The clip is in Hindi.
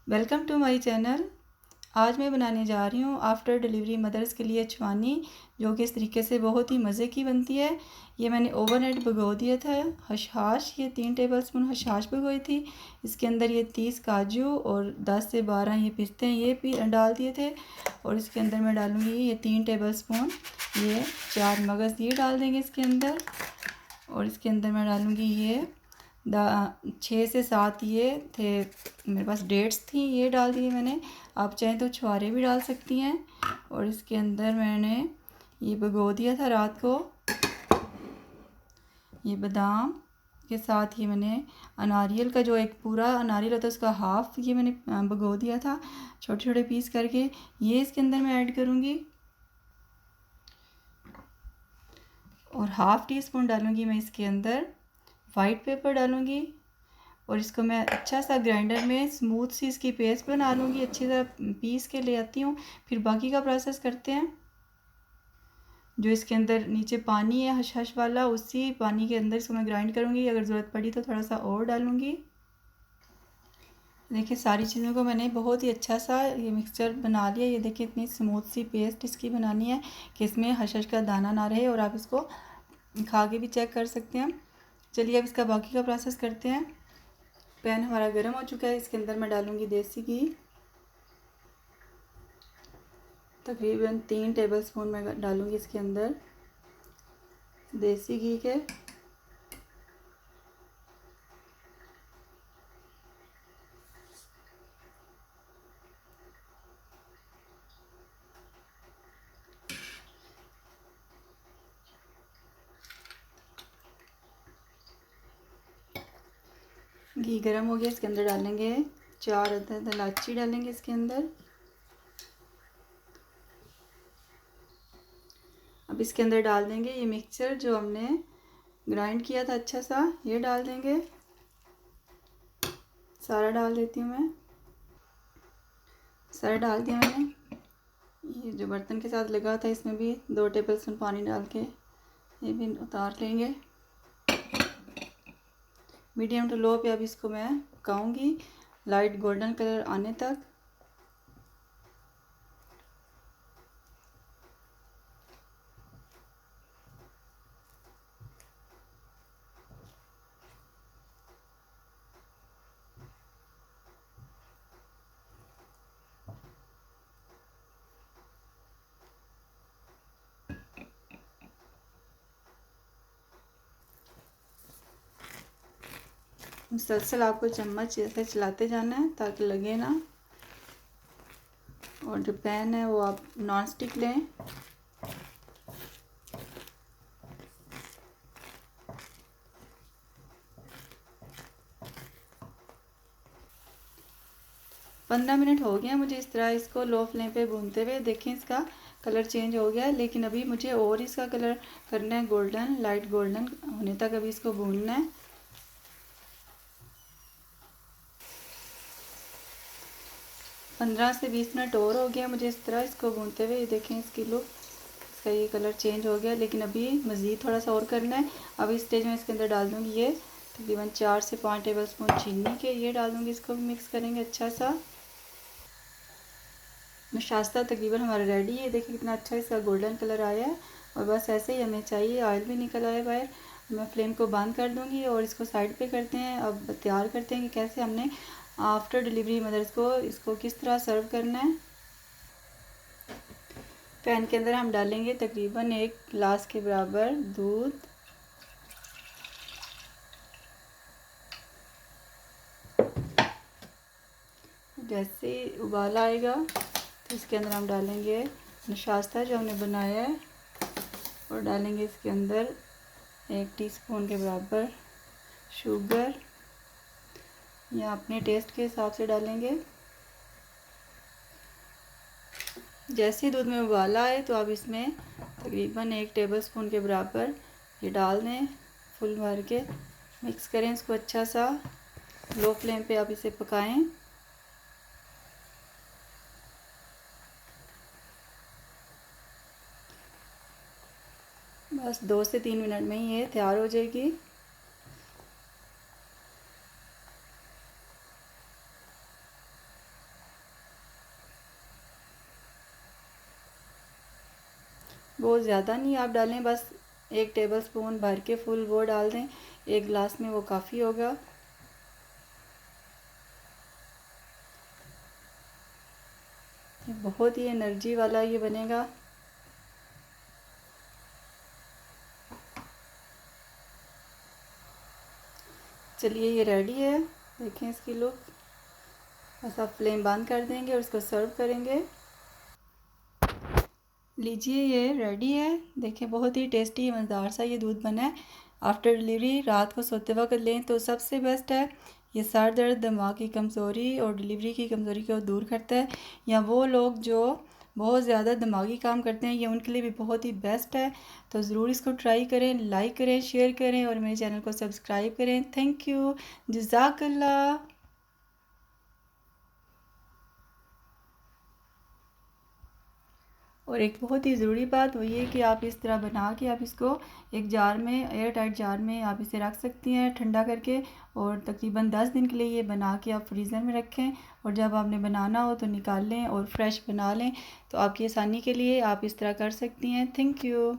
Welcome to my channel. आज मैं बनाने जा रही हूँ आफ्टर डिलीवरी मदर्स के लिए चवानी, जो कि इस तरीके से बहुत ही मज़े की बनती है। ये मैंने ओवरनाइट भिगो दिया था। हशाश, ये 3 टेबलस्पून हशाश भिगोई थी। इसके अंदर ये 30 काजू और 10 से 12 ये पिस्ते ये भी डाल दिए थे। और इसके अंदर मैं डालूँगी ये 3 टेबलस्पून ये 4 मगज़ ये डाल देंगे इसके अंदर। और इसके अंदर मैं डालूँगी ये 6 से 7 ये थे मेरे पास डेट्स थी, ये डाल दिए मैंने। आप चाहें तो छुहारे भी डाल सकती हैं। और इसके अंदर मैंने ये भिगो दिया था रात को। ये बादाम के साथ ये मैंने अनारियल का जो एक पूरा अनारियल होता है उसका हाफ ये मैंने भिगो दिया था छोटे छोटे पीस करके। ये इसके अंदर मैं ऐड करूँगी और हाफ़ टी स्पून डालूँगी मैं इसके अंदर वाइट पेपर डालूँगी। और इसको मैं अच्छा सा ग्राइंडर में स्मूथ सी इसकी पेस्ट बना लूँगी, अच्छी तरह पीस के ले आती हूँ। फिर बाकी का प्रोसेस करते हैं। जो इसके अंदर नीचे पानी है हश हश वाला, उसी पानी के अंदर इसको मैं ग्राइंड करूँगी। अगर ज़रूरत पड़ी तो थोड़ा सा और डालूँगी। देखिए सारी चीज़ों को मैंने बहुत ही अच्छा सा ये मिक्सचर बना लिया। ये देखिए इतनी स्मूथ सी पेस्ट इसकी बनानी है कि इसमें हश हश का दाना ना रहे। और आप इसको खा के भी चेक कर सकते हैं। चलिए अब इसका बाकी का प्रोसेस करते हैं। पैन हमारा गर्म हो चुका है। इसके अंदर मैं डालूँगी देसी घी, तकरीबन 3 टेबलस्पून मैं डालूँगी इसके अंदर देसी घी के। घी गर्म हो गया, इसके अंदर डालेंगे 4 अदद इलायची डालेंगे इसके अंदर। अब इसके अंदर डाल देंगे ये मिक्सचर जो हमने ग्राइंड किया था अच्छा सा, ये डाल देंगे। सारा डाल देती हूँ मैं, सारा डाल दिया मैंने। ये जो बर्तन के साथ लगा था इसमें भी 2 टेबलस्पून पानी डाल के ये भी उतार लेंगे। मीडियम टू लो पे अब इसको मैं पकाऊंगी लाइट गोल्डन कलर आने तक। मुसलसल आपको चम्मच ऐसे चलाते जाना है ताकि लगे ना। और जो पैन है वो आप नॉन स्टिक लें। पंद्रह मिनट हो गया मुझे इस तरह इसको लो फ्लेम पे भूनते हुए। देखें इसका कलर चेंज हो गया है, लेकिन अभी मुझे और इसका कलर करना है गोल्डन, लाइट गोल्डन होने तक अभी इसको भूनना है। 15 से 20 मिनट और हो गया मुझे इस तरह इसको भूनते हुए। देखें इसकी लुक, इसका ये कलर चेंज हो गया, लेकिन अभी मज़ीद थोड़ा सा और करना है। अब इस स्टेज में इसके अंदर डाल दूँगी ये तकरीबन 4 से 5 टेबलस्पून चीनी के, ये डाल दूँगी। इसको भी मिक्स करेंगे अच्छा सा। नशास्ता तकरीबन हमारा रेडी है। देखिए कितना अच्छा इसका गोल्डन कलर आया है। और बस ऐसे ही हमें चाहिए, ऑयल भी निकल आए बाहर। मैं फ्लेम को बंद कर दूँगी और इसको साइड पे करते हैं। अब तैयार करते हैं कि कैसे हमने आफ्टर डिलीवरी मदर्स को इसको किस तरह सर्व करना है। पैन के अंदर हम डालेंगे तकरीबन 1 गिलास के बराबर दूध। जैसे उबाल आएगा तो इसके अंदर हम डालेंगे नशास्ता जो हमने बनाया है और डालेंगे इसके अंदर 1 टीस्पून के बराबर शुगर, या अपने टेस्ट के हिसाब से डालेंगे। जैसे ही दूध में उबाला आए तो आप इसमें तकरीबन 1 टेबलस्पून के बराबर ये डाल दें। फुल भर के मिक्स करें इसको अच्छा सा। लो फ्लेम पे आप इसे पकाएं। बस 2 से 3 मिनट में ही ये तैयार हो जाएगी। बहुत ज़्यादा नहीं आप डालें, बस 1 टेबलस्पून भर के फुल वो डाल दें, 1 गिलास में वो काफ़ी होगा। बहुत ही एनर्जी वाला ये बनेगा। चलिए ये रेडी है, देखें इसकी लुक। बस आप फ्लेम बंद कर देंगे और इसको सर्व करेंगे। लीजिए ये रेडी है, देखें बहुत ही टेस्टी मज़ेदार सा ये दूध बना है। आफ्टर डिलीवरी रात को सोते वक्त लें तो सबसे बेस्ट है। ये सर दर्द, दिमाग की कमज़ोरी और डिलीवरी की कमज़ोरी को दूर करता है। या वो लोग जो बहुत ज़्यादा दिमागी काम करते हैं, ये उनके लिए भी बहुत ही बेस्ट है। तो ज़रूर इसको ट्राई करें, लाइक करें, शेयर करें और मेरे चैनल को सब्सक्राइब करें। थैंक यू, जज़ाकल्लाह। और एक बहुत ही ज़रूरी बात वो ये कि आप इस तरह बना के आप इसको एक जार में, एयर टाइट जार में आप इसे रख सकती हैं ठंडा करके। और तकरीबन 10 दिन के लिए ये बना के आप फ्रीज़र में रखें और जब आपने बनाना हो तो निकाल लें और फ्रेश बना लें। तो आपकी आसानी के लिए आप इस तरह कर सकती हैं। Thank you.